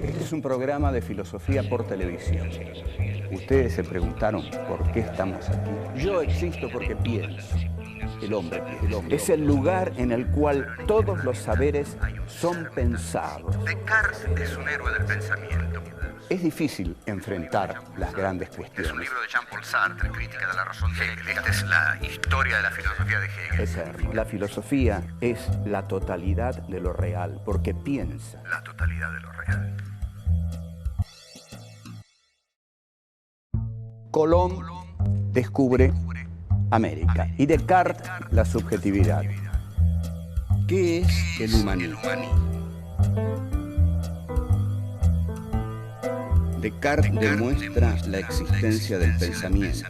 Este es un programa de filosofía por televisión. Ustedes se preguntaron por qué estamos aquí. Yo existo porque pienso. El hombre piensa. Es el lugar en el cual todos los saberes son pensados. Descartes es un héroe del pensamiento. Es difícil enfrentar las grandes Es un cuestiones. libro de Jean-Paul Sartre, Crítica de la razón de Hegel. Esta es la historia de la filosofía de Hegel. Eterno. La filosofía es la totalidad de lo real, porque piensa. La totalidad de lo real. Colón descubre América y Descartes la subjetividad. ¿Qué es el humanismo? Descartes demuestra la existencia del pensamiento,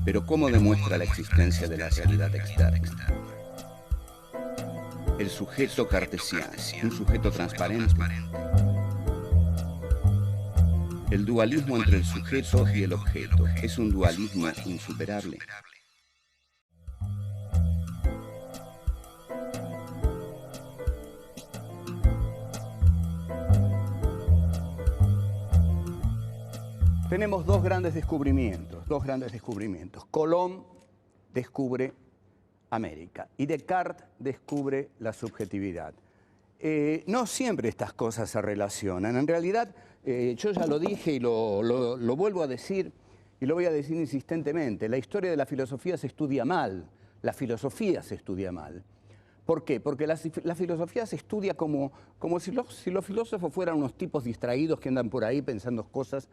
pero ¿cómo demuestra la existencia de la realidad externa? El sujeto cartesiano, un sujeto transparente. El dualismo entre el sujeto y el objeto es un dualismo insuperable. Tenemos dos grandes descubrimientos. Colón descubre América y Descartes descubre la subjetividad. No siempre estas cosas se relacionan. En realidad, yo ya lo dije y lo vuelvo a decir y lo voy a decir insistentemente. La historia de la filosofía se estudia mal. La filosofía se estudia mal. ¿Por qué? Porque la filosofía se estudia como si los filósofos fueran unos tipos distraídos que andan por ahí pensando cosas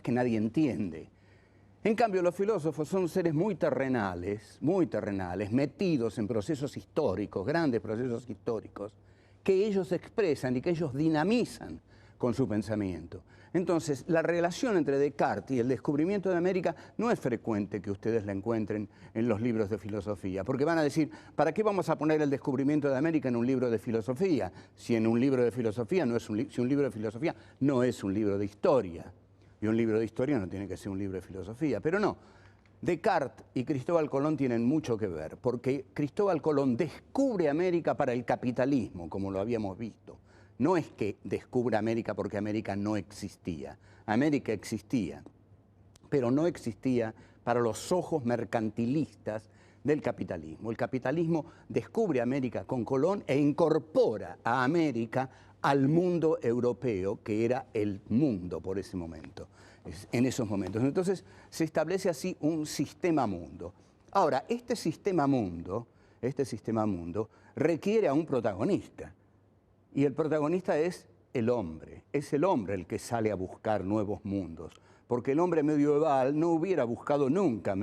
que nadie entiende. En cambio, los filósofos son seres muy terrenales, metidos en procesos históricos, grandes procesos históricos, que ellos expresan y que ellos dinamizan con su pensamiento. Entonces, la relación entre Descartes y el descubrimiento de América no es frecuente que ustedes la encuentren en los libros de filosofía, porque van a decir, ¿para qué vamos a poner el descubrimiento de América en un libro de filosofía? Si un libro de filosofía no es un libro de historia. Y un libro de historia no tiene que ser un libro de filosofía. Pero no, Descartes y Cristóbal Colón tienen mucho que ver, porque Cristóbal Colón descubre América para el capitalismo, como lo habíamos visto. No es que descubra América porque América no existía. América existía, pero no existía para los ojos mercantilistas del capitalismo. El capitalismo descubre América con Colón e incorpora a América al mundo europeo, que era el mundo por ese momento, en esos momentos. Entonces se establece así un sistema mundo. Ahora, este sistema mundo requiere a un protagonista, y el protagonista es el hombre el que sale a buscar nuevos mundos, porque el hombre medieval no hubiera buscado nunca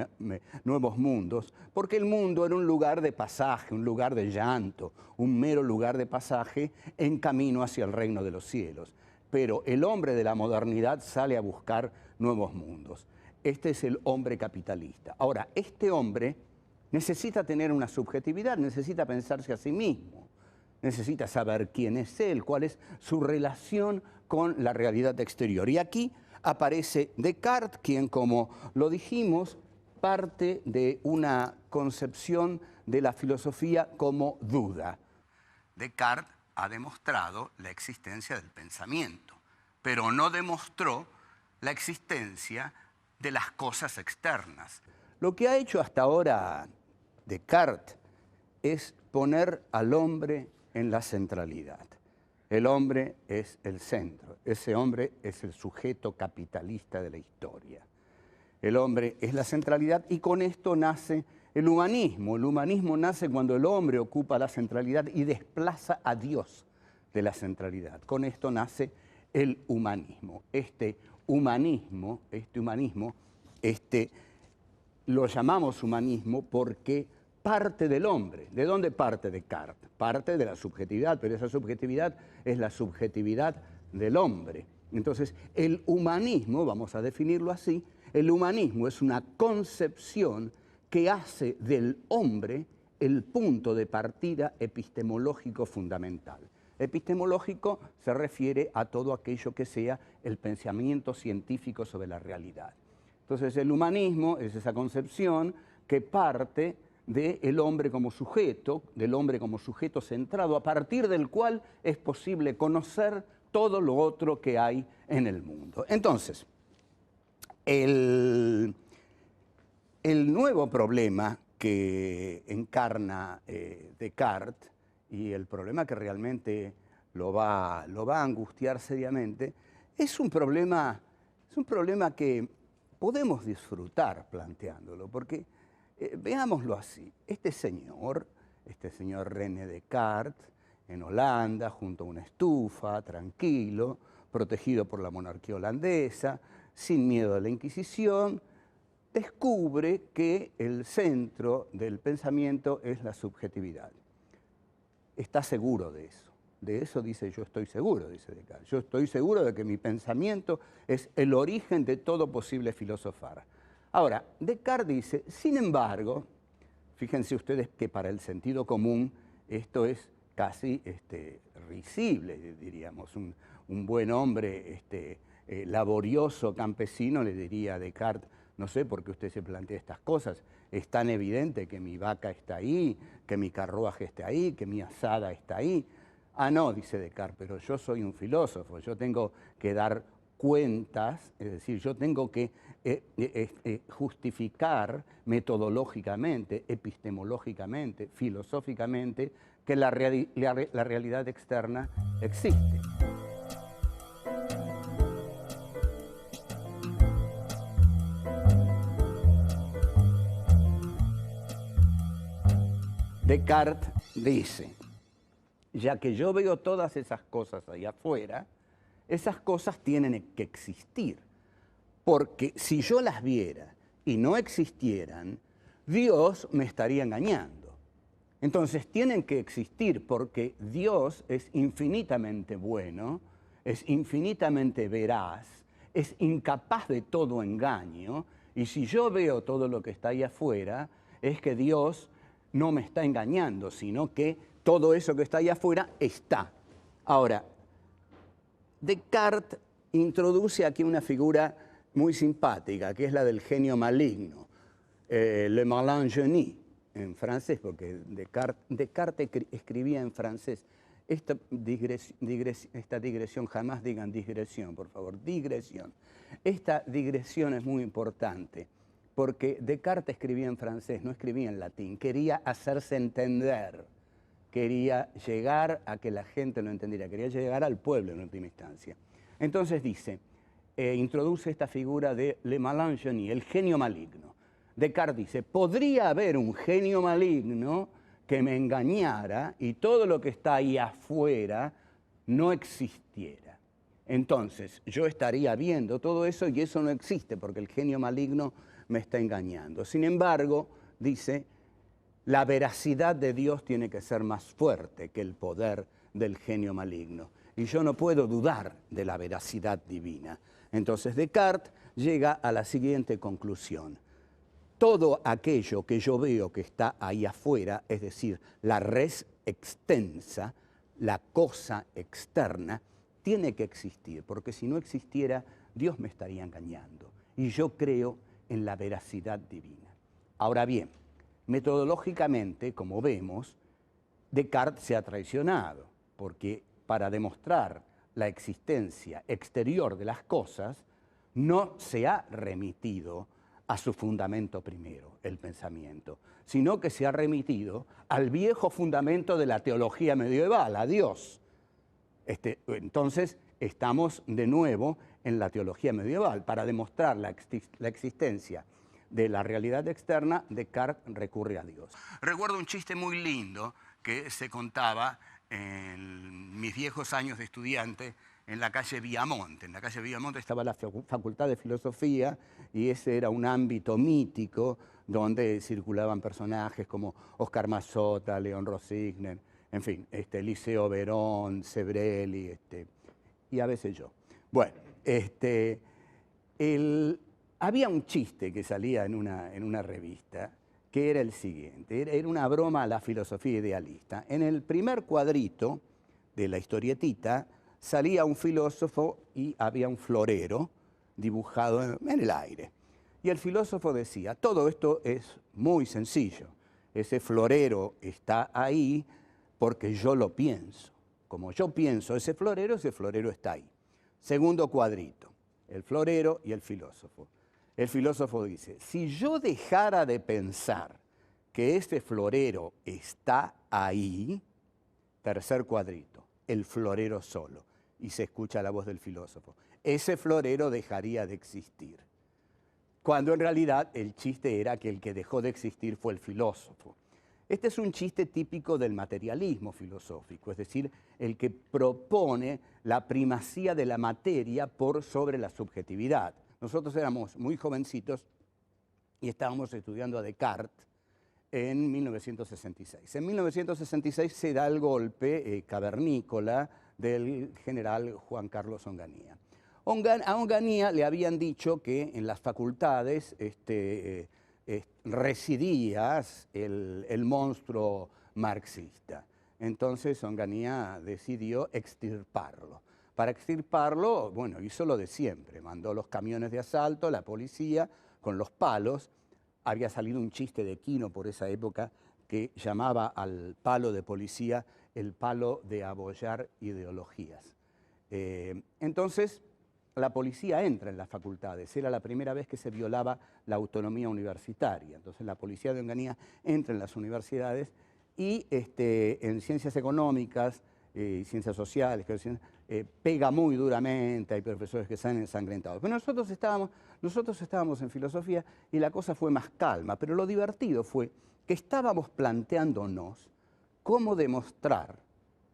nuevos mundos, porque el mundo era un lugar de pasaje, un lugar de llanto, un mero lugar de pasaje en camino hacia el reino de los cielos. Pero el hombre de la modernidad sale a buscar nuevos mundos. Este es el hombre capitalista. Ahora, este hombre necesita tener una subjetividad, necesita pensarse a sí mismo, necesita saber quién es él, cuál es su relación con la realidad exterior. Y aquí aparece Descartes, quien, como lo dijimos, parte de una concepción de la filosofía como duda. Descartes ha demostrado la existencia del pensamiento, pero no demostró la existencia de las cosas externas. Lo que ha hecho hasta ahora Descartes es poner al hombre en la centralidad. El hombre es el centro, ese hombre es el sujeto capitalista de la historia. El hombre es la centralidad y con esto nace el humanismo. El humanismo nace cuando el hombre ocupa la centralidad y desplaza a Dios de la centralidad. Con esto nace el humanismo. Este humanismo lo llamamos humanismo porque parte del hombre. ¿De dónde parte Descartes? Parte de la subjetividad, pero esa subjetividad es la subjetividad del hombre. Entonces, el humanismo, vamos a definirlo así, el humanismo es una concepción que hace del hombre el punto de partida epistemológico fundamental. Epistemológico se refiere a todo aquello que sea el pensamiento científico sobre la realidad. Entonces, el humanismo es esa concepción que parte del hombre como sujeto, del hombre como sujeto centrado, a partir del cual es posible conocer todo lo otro que hay en el mundo. Entonces, el nuevo problema que encarna Descartes, y el problema que realmente lo va a angustiar seriamente, es un problema que podemos disfrutar planteándolo, porque veámoslo así. Este señor René Descartes, en Holanda, junto a una estufa, tranquilo, protegido por la monarquía holandesa, sin miedo a la Inquisición, descubre que el centro del pensamiento es la subjetividad. Está seguro de eso. De eso dice, yo estoy seguro, dice Descartes. Yo estoy seguro de que mi pensamiento es el origen de todo posible filosofar. Ahora, Descartes dice, sin embargo, fíjense ustedes que para el sentido común esto es casi risible, diríamos. Un buen hombre laborioso, campesino, le diría a Descartes, no sé por qué usted se plantea estas cosas, es tan evidente que mi vaca está ahí, que mi carruaje está ahí, que mi azada está ahí. Ah, no, dice Descartes, pero yo soy un filósofo, yo tengo que dar cuentas, es decir, yo tengo que justificar metodológicamente, epistemológicamente, filosóficamente, que la realidad externa existe. Descartes dice, ya que yo veo todas esas cosas ahí afuera, esas cosas tienen que existir, porque si yo las viera y no existieran, Dios me estaría engañando. Entonces tienen que existir porque Dios es infinitamente bueno, es infinitamente veraz, es incapaz de todo engaño, y si yo veo todo lo que está ahí afuera, es que Dios no me está engañando, sino que todo eso que está ahí afuera está. Ahora, Descartes introduce aquí una figura muy simpática, que es la del genio maligno, le malin génie, en francés, porque Descartes escribía en francés. Esta digresión, jamás digan digresión, por favor, digresión. Esta digresión es muy importante, porque Descartes escribía en francés, no escribía en latín, quería hacerse entender, quería llegar a que la gente lo entendiera, quería llegar al pueblo en última instancia. Entonces dice, introduce esta figura de le malin génie, el genio maligno. Descartes dice, podría haber un genio maligno que me engañara y todo lo que está ahí afuera no existiera. Entonces, yo estaría viendo todo eso y eso no existe porque el genio maligno me está engañando. Sin embargo, dice, la veracidad de Dios tiene que ser más fuerte que el poder del genio maligno. Y yo no puedo dudar de la veracidad divina. Entonces Descartes llega a la siguiente conclusión. Todo aquello que yo veo que está ahí afuera, es decir, la res extensa, la cosa externa, tiene que existir, porque si no existiera, Dios me estaría engañando. Y yo creo en la veracidad divina. Ahora bien, metodológicamente, como vemos, Descartes se ha traicionado, porque para demostrar la existencia exterior de las cosas, no se ha remitido a su fundamento primero, el pensamiento, sino que se ha remitido al viejo fundamento de la teología medieval, a Dios. Entonces, estamos de nuevo en la teología medieval. Para demostrar la existencia de la realidad externa, Descartes recurre a Dios. Recuerdo un chiste muy lindo que se contaba en mis viejos años de estudiante en la calle Viamonte. En la calle Viamonte estaba la Facultad de Filosofía y ese era un ámbito mítico donde circulaban personajes como Oscar Mazzotta, León Rosigner, en fin, Liceo Verón, Sebrelli, y a veces yo. Bueno, había un chiste que salía en una revista que era el siguiente, era una broma a la filosofía idealista. En el primer cuadrito de la historietita salía un filósofo y había un florero dibujado en el aire. Y el filósofo decía, todo esto es muy sencillo, ese florero está ahí porque yo lo pienso. como yo pienso ese florero está ahí. Segundo cuadrito, el florero y el filósofo. El filósofo dice, si yo dejara de pensar que ese florero está ahí, tercer cuadrito, el florero solo, y se escucha la voz del filósofo, ese florero dejaría de existir. Cuando en realidad el chiste era que el que dejó de existir fue el filósofo. Este es un chiste típico del materialismo filosófico, es decir, el que propone la primacía de la materia por sobre la subjetividad. Nosotros éramos muy jovencitos y estábamos estudiando a Descartes en 1966. En 1966 se da el golpe cavernícola del general Juan Carlos Onganía. A Onganía le habían dicho que en las facultades residía el monstruo marxista. Entonces Onganía decidió extirparlo. Para extirparlo, bueno, hizo lo de siempre. Mandó los camiones de asalto, la policía, con los palos. Había salido un chiste de Quino por esa época que llamaba al palo de policía el palo de abollar ideologías. Entonces, la policía entra en las facultades. Era la primera vez que se violaba la autonomía universitaria. Entonces, la policía de Onganía entra en las universidades y en ciencias económicas, ciencias sociales, pega muy duramente, hay profesores que salen ensangrentados. Pero nosotros estábamos en filosofía y la cosa fue más calma, pero lo divertido fue que estábamos planteándonos cómo demostrar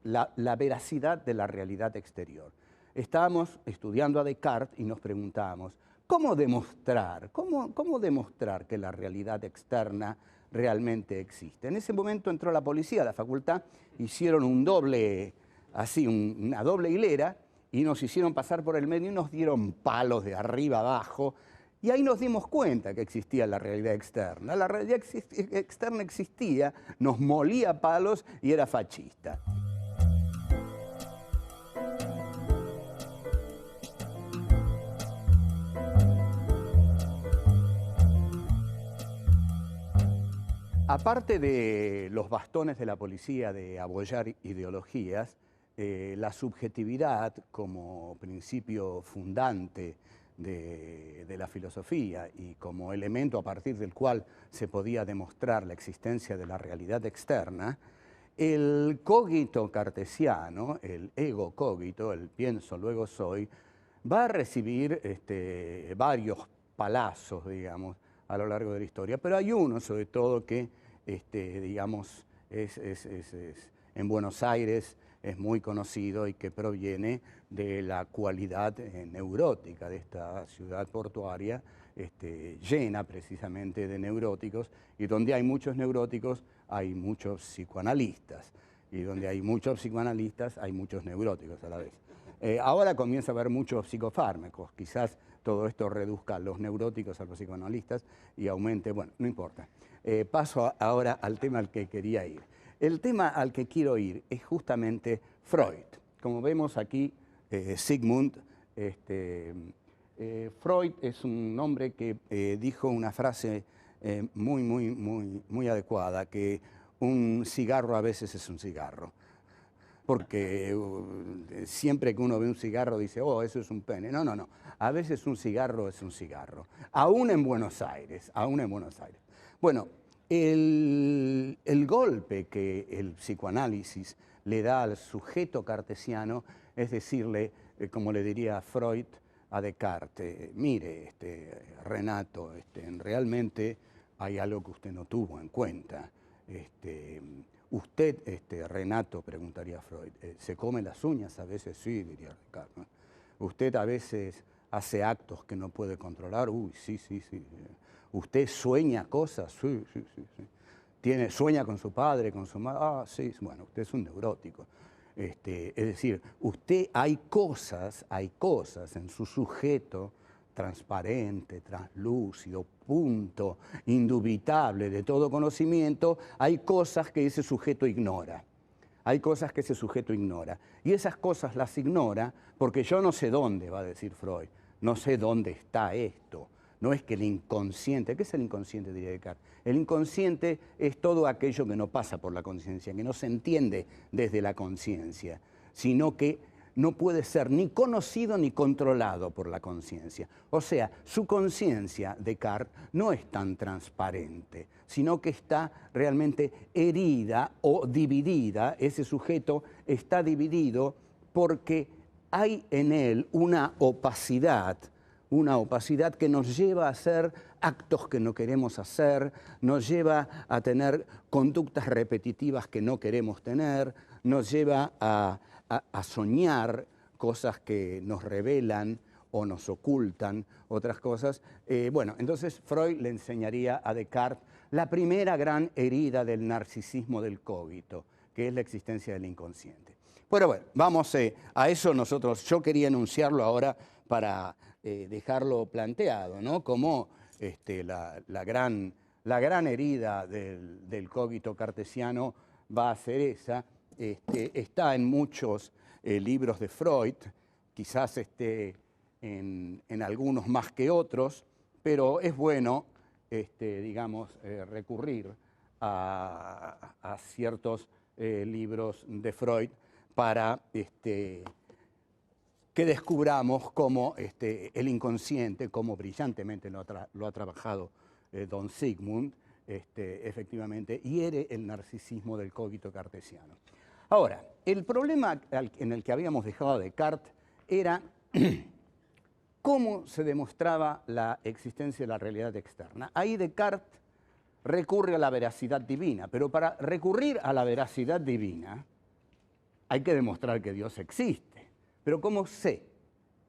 la veracidad de la realidad exterior. Estábamos estudiando a Descartes y nos preguntábamos, ¿cómo demostrar que la realidad externa realmente existe? En ese momento entró la policía a la facultad, hicieron una doble hilera y nos hicieron pasar por el medio y nos dieron palos de arriba abajo y ahí nos dimos cuenta que existía la realidad externa. La realidad externa existía, nos molía palos y era fascista. Aparte de los bastones de la policía de abollar ideologías, la subjetividad como principio fundante de la filosofía y como elemento a partir del cual se podía demostrar la existencia de la realidad externa, el cogito cartesiano, el ego cogito, el pienso luego soy, va a recibir varios palazos, digamos, a lo largo de la historia, pero hay uno sobre todo que, digamos, en Buenos Aires es muy conocido y que proviene de la cualidad neurótica de esta ciudad portuaria, llena precisamente de neuróticos, y donde hay muchos neuróticos hay muchos psicoanalistas, y donde hay muchos psicoanalistas hay muchos neuróticos a la vez. Ahora comienza a haber muchos psicofármacos, quizás todo esto reduzca los neuróticos a los psicoanalistas y aumente, bueno, no importa. Paso ahora al tema al que quería ir. El tema al que quiero ir es justamente Freud. Como vemos aquí, Sigmund, Freud es un hombre que dijo una frase muy adecuada, que un cigarro a veces es un cigarro. Porque siempre que uno ve un cigarro dice, oh, eso es un pene. No, no, no. A veces un cigarro es un cigarro. Aún en Buenos Aires, aún en Buenos Aires. Bueno, el golpe que el psicoanálisis le da al sujeto cartesiano es decirle, como le diría Freud a Descartes, mire, Renato, realmente hay algo que usted no tuvo en cuenta. Usted, Renato, preguntaría Freud, ¿se come las uñas? A veces sí, diría Descartes, ¿no? Usted a veces hace actos que no puede controlar. Uy, sí. ¿Usted sueña cosas? Sí. ¿Sueña con su padre, con su madre? Ah, sí, bueno, usted es un neurótico. Es decir, hay cosas en su sujeto transparente, translúcido, punto, indubitable de todo conocimiento, hay cosas que ese sujeto ignora. Hay cosas que ese sujeto ignora. Y esas cosas las ignora porque yo no sé dónde, va a decir Freud, no sé dónde está esto. No es que el inconsciente, ¿qué es el inconsciente? Diría Descartes. El inconsciente es todo aquello que no pasa por la conciencia, que no se entiende desde la conciencia. sino que no puede ser ni conocido ni controlado por la conciencia. O sea, su conciencia, Descartes, no es tan transparente, sino que está realmente herida o dividida. Ese sujeto está dividido porque hay en él una opacidad que nos lleva a hacer actos que no queremos hacer, nos lleva a tener conductas repetitivas que no queremos tener, nos lleva a soñar cosas que nos revelan o nos ocultan otras cosas. Bueno, entonces Freud le enseñaría a Descartes la primera gran herida del narcisismo del cogito, que es la existencia del inconsciente. Pero bueno, vamos a eso yo quería enunciarlo ahora para dejarlo planteado, ¿no? Como la gran herida del cogito cartesiano va a ser esa. Está en muchos libros de Freud, quizás esté en algunos más que otros, pero es bueno, digamos, recurrir a ciertos libros de Freud para que descubramos cómo el inconsciente, cómo brillantemente lo ha trabajado don Sigmund, efectivamente hiere el narcisismo del cogito cartesiano. Ahora, el problema en el que habíamos dejado a Descartes era cómo se demostraba la existencia de la realidad externa. Ahí Descartes recurre a la veracidad divina, pero para recurrir a la veracidad divina hay que demostrar que Dios existe. Pero ¿cómo sé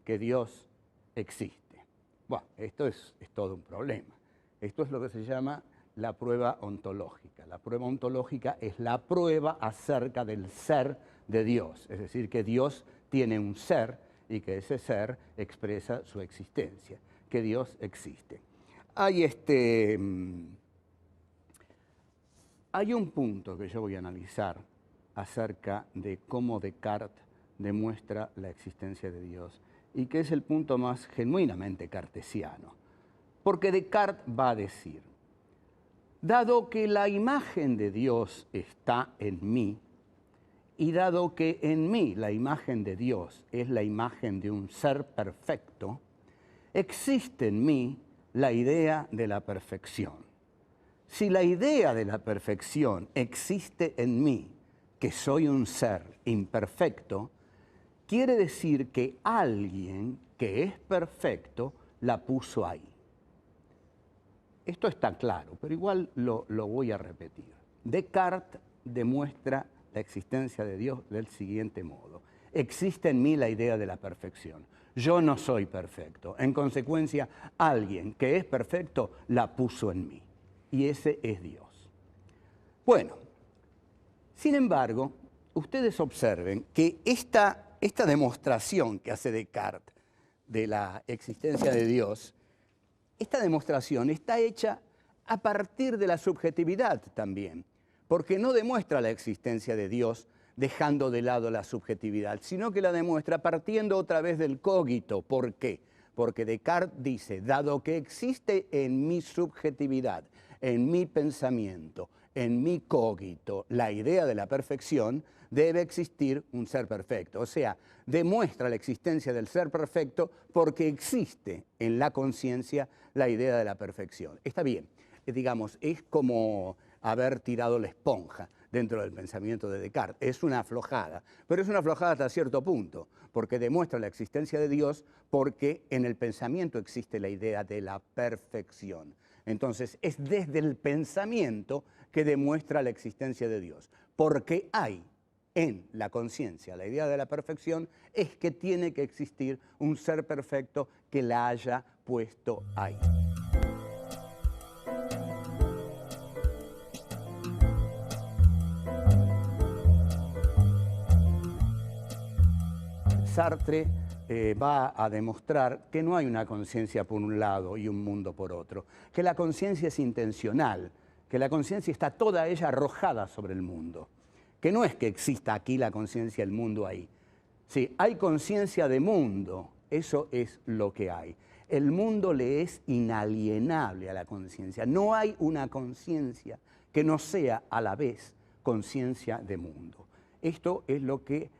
que Dios existe? Bueno, esto es todo un problema. Esto es lo que se llama la prueba ontológica. La prueba ontológica es la prueba acerca del ser de Dios, es decir, que Dios tiene un ser y que ese ser expresa su existencia, que Dios existe. Hay un punto que yo voy a analizar acerca de cómo Descartes demuestra la existencia de Dios y que es el punto más genuinamente cartesiano. Porque Descartes va a decir: dado que la imagen de Dios está en mí, y dado que en mí la imagen de Dios es la imagen de un ser perfecto, existe en mí la idea de la perfección. Si la idea de la perfección existe en mí, que soy un ser imperfecto, quiere decir que alguien que es perfecto la puso ahí. Esto está claro, pero igual lo voy a repetir. Descartes demuestra la existencia de Dios del siguiente modo: existe en mí la idea de la perfección. Yo no soy perfecto. En consecuencia, alguien que es perfecto la puso en mí. Y ese es Dios. Bueno, sin embargo, ustedes observen que esta demostración que hace Descartes de la existencia de Dios, esta demostración está hecha a partir de la subjetividad también, porque no demuestra la existencia de Dios dejando de lado la subjetividad, sino que la demuestra partiendo otra vez del cogito. ¿Por qué? Porque Descartes dice: dado que existe en mi subjetividad, en mi pensamiento, en mi cogito, la idea de la perfección, debe existir un ser perfecto. O sea, demuestra la existencia del ser perfecto porque existe en la conciencia la idea de la perfección. Está bien, digamos, es como haber tirado la esponja dentro del pensamiento de Descartes. Es una aflojada, pero es una aflojada hasta cierto punto, porque demuestra la existencia de Dios porque en el pensamiento existe la idea de la perfección. Entonces, es desde el pensamiento que demuestra la existencia de Dios, porque hay en la conciencia la idea de la perfección, es que tiene que existir un ser perfecto que la haya puesto ahí. Sartre va a demostrar que no hay una conciencia por un lado y un mundo por otro, que la conciencia es intencional, que la conciencia está toda ella arrojada sobre el mundo, que no es que exista aquí la conciencia, el mundo ahí. Sí, hay conciencia de mundo, eso es lo que hay. El mundo le es inalienable a la conciencia. No hay una conciencia que no sea a la vez conciencia de mundo. Esto es lo que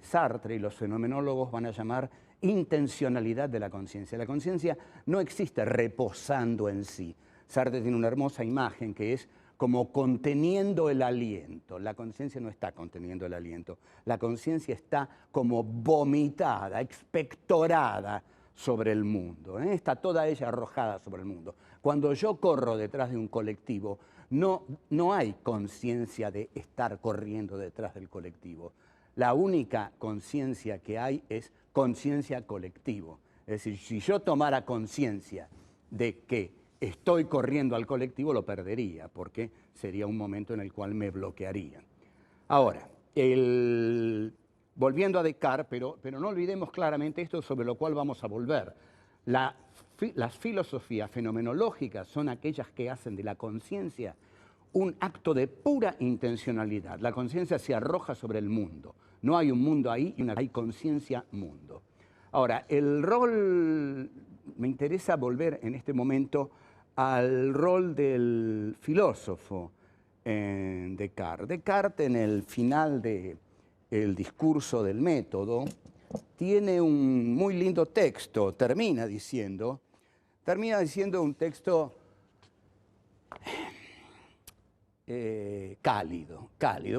Sartre y los fenomenólogos van a llamar intencionalidad de la conciencia. La conciencia no existe reposando en sí. Sartre tiene una hermosa imagen que es como conteniendo el aliento. La conciencia no está conteniendo el aliento. La conciencia está como vomitada, expectorada sobre el mundo. Está toda ella arrojada sobre el mundo. Cuando yo corro detrás de un colectivo, no hay conciencia de estar corriendo detrás del colectivo. La única conciencia que hay es conciencia colectivo. Es decir, si yo tomara conciencia de que estoy corriendo al colectivo, lo perdería, porque sería un momento en el cual me bloquearía. Ahora, volviendo a Descartes, pero no olvidemos claramente esto sobre lo cual vamos a volver. Las filosofías fenomenológicas son aquellas que hacen de la conciencia un acto de pura intencionalidad. La conciencia se arroja sobre el mundo. No hay un mundo ahí, hay conciencia-mundo. Ahora, el rol, me interesa volver en este momento al rol del filósofo en Descartes. Descartes, en el final del discurso del método, tiene un muy lindo texto, termina diciendo un texto cálido,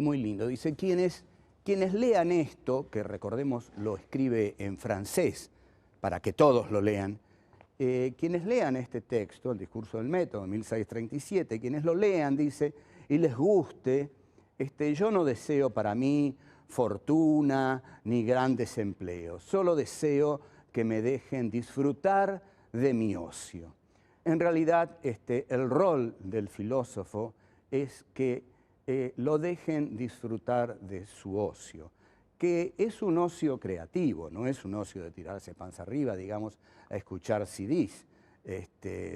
muy lindo. Dice, quienes lean esto, que recordemos lo escribe en francés, para que todos lo lean, quienes lean este texto, el discurso del método, 1637, quienes lo lean, dice, y les guste, yo no deseo para mí fortuna ni grandes empleos, solo deseo que me dejen disfrutar de mi ocio. En realidad, el rol del filósofo es que lo dejen disfrutar de su ocio, que es un ocio creativo, no es un ocio de tirarse panza arriba, digamos, a escuchar CDs,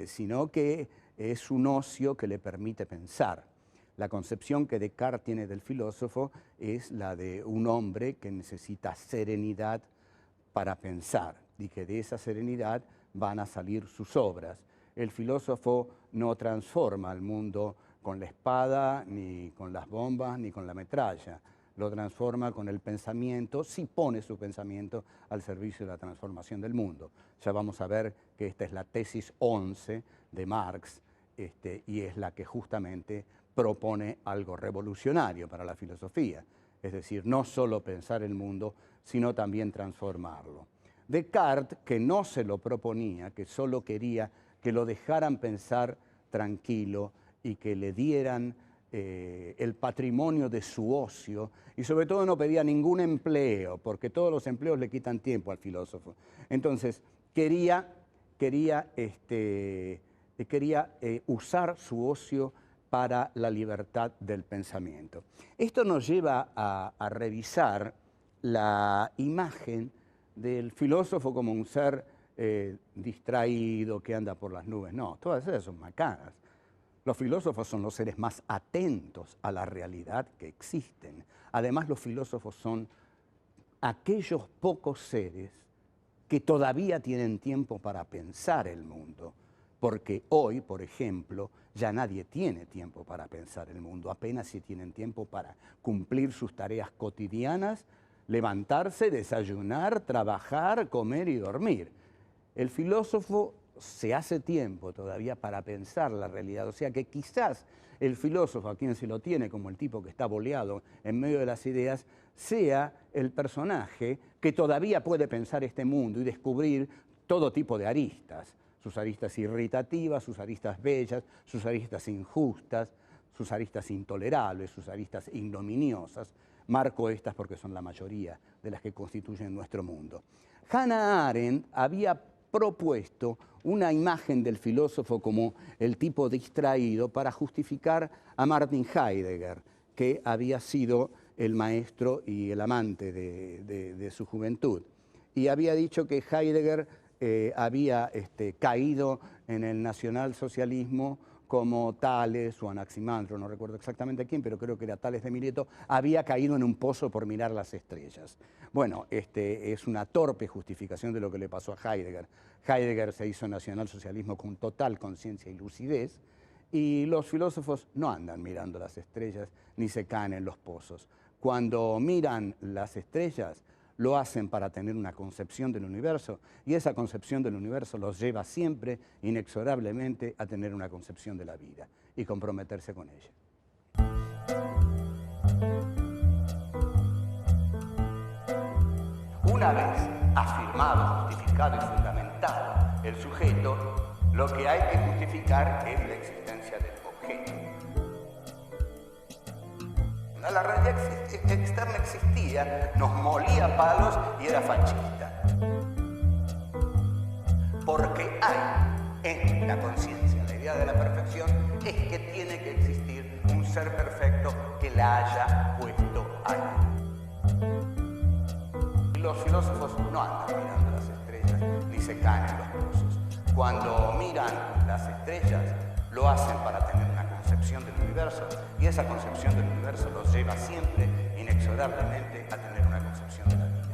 sino que es un ocio que le permite pensar. La concepción que Descartes tiene del filósofo es la de un hombre que necesita serenidad para pensar y que de esa serenidad van a salir sus obras. El filósofo no transforma al mundo con la espada, ni con las bombas, ni con la metralla. Lo transforma con el pensamiento, sí pone su pensamiento al servicio de la transformación del mundo. Ya vamos a ver que esta es la tesis 11 de Marx, y es la que justamente propone algo revolucionario para la filosofía. Es decir, no solo pensar el mundo, sino también transformarlo. Descartes, que no se lo proponía, que solo quería que lo dejaran pensar tranquilo, y que le dieran el patrimonio de su ocio, y sobre todo no pedía ningún empleo, porque todos los empleos le quitan tiempo al filósofo. Entonces, quería usar su ocio para la libertad del pensamiento. Esto nos lleva a revisar la imagen del filósofo como un ser distraído, que anda por las nubes. No, todas esas son macanas. Los filósofos son los seres más atentos a la realidad que existen. Además, los filósofos son aquellos pocos seres que todavía tienen tiempo para pensar el mundo. Porque hoy, por ejemplo, ya nadie tiene tiempo para pensar el mundo. Apenas si tienen tiempo para cumplir sus tareas cotidianas, levantarse, desayunar, trabajar, comer y dormir. El filósofo se hace tiempo todavía para pensar la realidad. O sea que quizás el filósofo, a quien se lo tiene como el tipo que está boleado en medio de las ideas, sea el personaje que todavía puede pensar este mundo y descubrir todo tipo de aristas. Sus aristas irritativas, sus aristas bellas, sus aristas injustas, sus aristas intolerables, sus aristas ignominiosas. Marco estas porque son la mayoría de las que constituyen nuestro mundo. Hannah Arendt había propuesto una imagen del filósofo como el tipo distraído para justificar a Martin Heidegger, que había sido el maestro y el amante de su juventud. Y había dicho que Heidegger había caído en el nacionalsocialismo como Tales o Anaximandro, no recuerdo exactamente quién, pero creo que era Tales de Mileto, había caído en un pozo por mirar las estrellas. Bueno, es una torpe justificación de lo que le pasó a Heidegger. Heidegger se hizo nacionalsocialismo con total conciencia y lucidez, y los filósofos no andan mirando las estrellas ni se caen en los pozos. Cuando miran las estrellas, lo hacen para tener una concepción del universo, y esa concepción del universo los lleva siempre, inexorablemente, a tener una concepción de la vida y comprometerse con ella. Una vez afirmado, justificado y fundamentado el sujeto, lo que hay que justificar es la existencia del objeto. La realidad externa existía, nos molía palos y era fascista. Porque hay en la conciencia, la idea de la perfección es que tiene que existir un ser perfecto que la haya puesto ahí. Los filósofos no andan mirando las estrellas ni se caen en los pozos. Cuando miran las estrellas, lo hacen para tener una concepción del universo, y esa concepción del universo los lleva siempre, inexorablemente, a tener una concepción de la vida.